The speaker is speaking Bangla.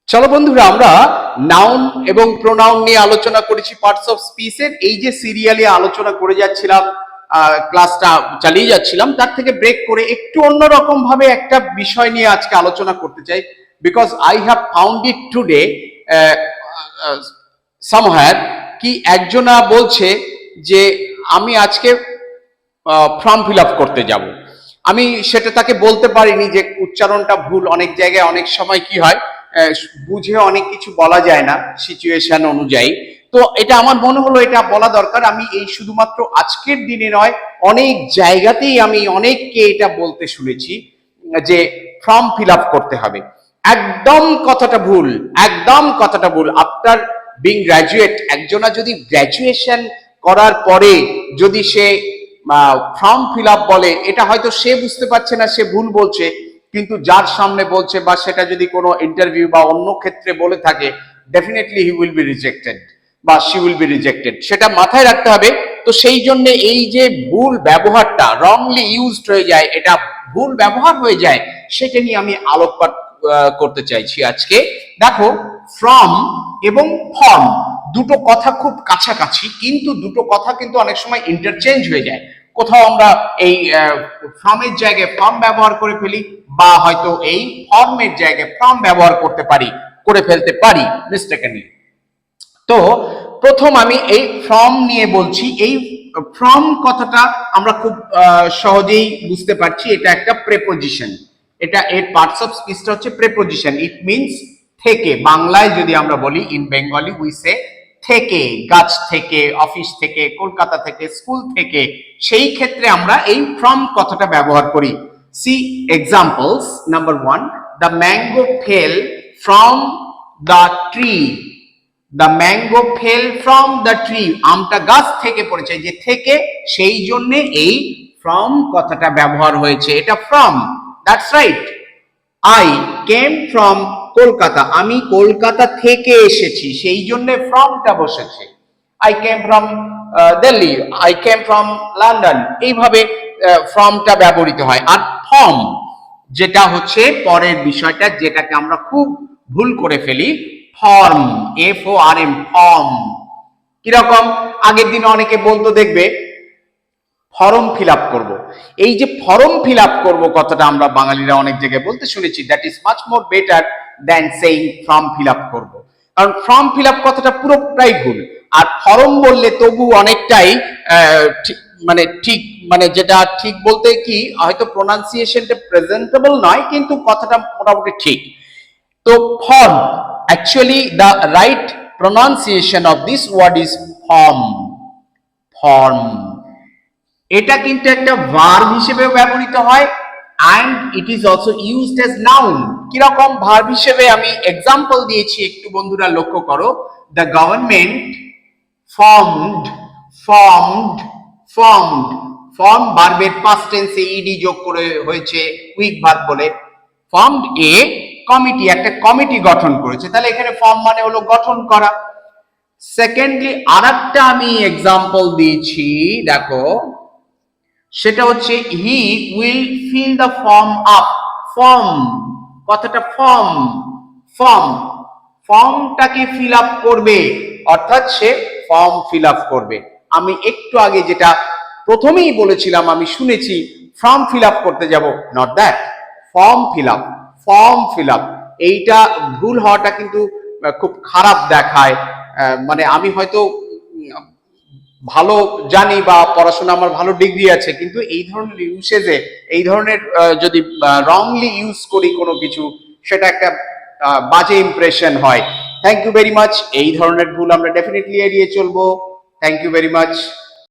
চলো বন্ধুরা, আমরা নাউন এবং প্রোনাউন নিয়ে আলোচনা করেছি পার্টস অফ স্পিচের। এই যে সিরিয়ালি আলোচনা করে যাচ্ছিলাম, ক্লাসটা চালিয়ে যাচ্ছিলাম, তার থেকে ব্রেক করে একটু অন্যরকম ভাবে একটা বিষয় নিয়ে আজকে আলোচনা করতে চাই। Because I have found it today সামহার, কি একজনা বলছে যে আমি আজকে ফর্ম ফিল আপ করতে যাব। আমি সেটা তাকে বলতে পারিনি যে উচ্চারণটা ভুল। অনেক জায়গায় অনেক সময় কি হয়, বুঝে অনেক কিছু বলা যায় না সিচুয়েশন অনুযায়ী। তো এটা আমার মনে হলো এটা বলা দরকার। আমি এই শুধুমাত্র আজকের দিনে নয়, অনেক জায়গাতেই আমি অনেককে এটা বলতে শুনেছি যে ফর্ম ফিল আপ করতে হবে। একদম কথাটা ভুল, একদম কথাটা ভুল। আফটার বিং গ্র্যাজুয়েট, একজনা যদি গ্র্যাজুয়েশন করার পরে যদি সে ফর্ম ফিল আপ বলে, এটা হয়তো সে বুঝতে পারছে না সে ভুল বলছে, কিন্তু যার সামনে বলছে বা সেটা যদি কোনো ইন্টারভিউ বা অন্য ক্ষেত্রে বলে থাকে, definitely he will be rejected বা শি উইল বি রিজেক্টেড। সেটা মাথায় রাখতে হবে। তো সেই জন্য এই যে ভুল ব্যবহারটা, রংলি ইউজড হয়ে যায়, এটা ভুল ব্যবহার হয়ে যায়, সেটা নিয়ে আমি আলোকপাত করতে চাইছি আজকে। দেখো, ফ্রম এবং ফর্ম দুটো কথা খুব কাছাকাছি, কিন্তু দুটো কথা কিন্তু অনেক সময় ইন্টারচেঞ্জ হয়ে যায়। কোথাও আমরা এই ফর্মের জায়গায় ফর্ম ব্যবহার করে ফেলি, বা হয়তো এই ফর্মের জায়গায় ফর্ম ব্যবহার করে ফেলতে পারি মিস্টেকেনলি। তো প্রথম আমি এই ফর্ম নিয়ে বলছি। এই ফর্ম কথাটা আমরা খুব সহজেই বুঝতে পারছি, এটা একটা প্রেপোজিশন। এটা এর পার্টস অফ স্পিচটা হচ্ছে প্রেপোজিশন। ইট মিনস থেকে। বাংলায় যদি আমরা বলি, ইন বেঙ্গলি উই সে থেকে, গাছ থেকে, অফিস থেকে, কলকাতা থেকে, স্কুল থেকে, সেই ক্ষেত্রে আমরা এই ফ্রম কথাটা ব্যবহার করি। See examples. Number 1, the mango fell from the tree. The mango fell from the tree, আমটা গাছ থেকে পড়েছে। যে থেকে, সেই জন্য এই ফ্রম কথাটা ব্যবহার হয়েছে। এটা from, that's right. I came from Kolkata, আমি কলকাতা থেকে এসেছি, সেই জন্য ফ্রমটা বসেছে। I came from Delhi, I came from London, এইভাবে ফ্রমটা ব্যবহৃত হয়। আর ফর্ম যেটা হচ্ছে পরের বিষয়টা, যেটাকে আমরা খুব ভুল করে ফেলি, ফর্ম, FORM, ফর্ম। কিরকম? আগের দিন অনেকে বলতো, দেখবে ফর্ম ফিল আপ করবো। এই যে ফর্ম ফিল আপ করবো কথাটা আমরা বাঙালিরা অনেক জায়গায় বলতে শুনেছি, that is much more better than saying form fill up করবো। কারণ ফর্ম ফিল আপ কথাটা পুরোটাই ভুল। আর ফর্ম বললে তবু অনেকটাই মানে ঠিক, মানে যেটা ঠিক বলতে কি, হয়তো প্রোনাউন্সিয়েশনটা প্রেজেন্টেবল নয়, কিন্তু কথাটা মোটামুটি ঠিক। তো form, actually the right pronunciation of this word is form. Form এটা কিন্তু একটা ভার্ব হিসেবে ব্যবহৃত হয়, and it is also used as noun. কিরকম ভার্ব হিসেবে আমি এক্সাম্পল দিয়েছি, একটু বন্ধুরা লক্ষ্য করো। the government formed, formed, formed, form ভার্বের পাস্ট টেন্সে ইডি যোগ করে হয়েছে কুইক ভার্ব বলে। ফর্মড এ কমিটি, একটা কমিটি গঠন করেছে, তাহলে এখানে ফর্ম মানে হলো গঠন করা। সেকেন্ডলি আরেকটা আমি এক্সাম্পল দিয়েছি, দেখো, সেটা হচ্ছে he will fill the form up. Form কথাটা ফর্ম, ফর্ম, ফর্মটাকে ফিল আপ করবে, অর্থাৎ সে ফর্ম ফিল আপ করবে। আমি একটু আগে যেটা প্রথমেই বলেছিলাম, আমি শুনেছি ফর্ম ফিল আপ করতে যাব, not that, form fill up, form fill up. এইটা ভুল হওয়াটা কিন্তু খুব খারাপ দেখায়। মানে আমি হয়তো ভালো জানি বা পড়াশোনা আমার ভালো ডিগ্রি আছে, কিন্তু এই ধরনের ইউসেজে, এই ধরনের যদি রংলি ইউজ করি কোনো কিছু, সেটা একটা বাজে ইমপ্রেশন হয়। Thank you very much. এই ধরনের ভুল আমরা ডেফিনেটলি এড়িয়ে চলবো। Thank you very much.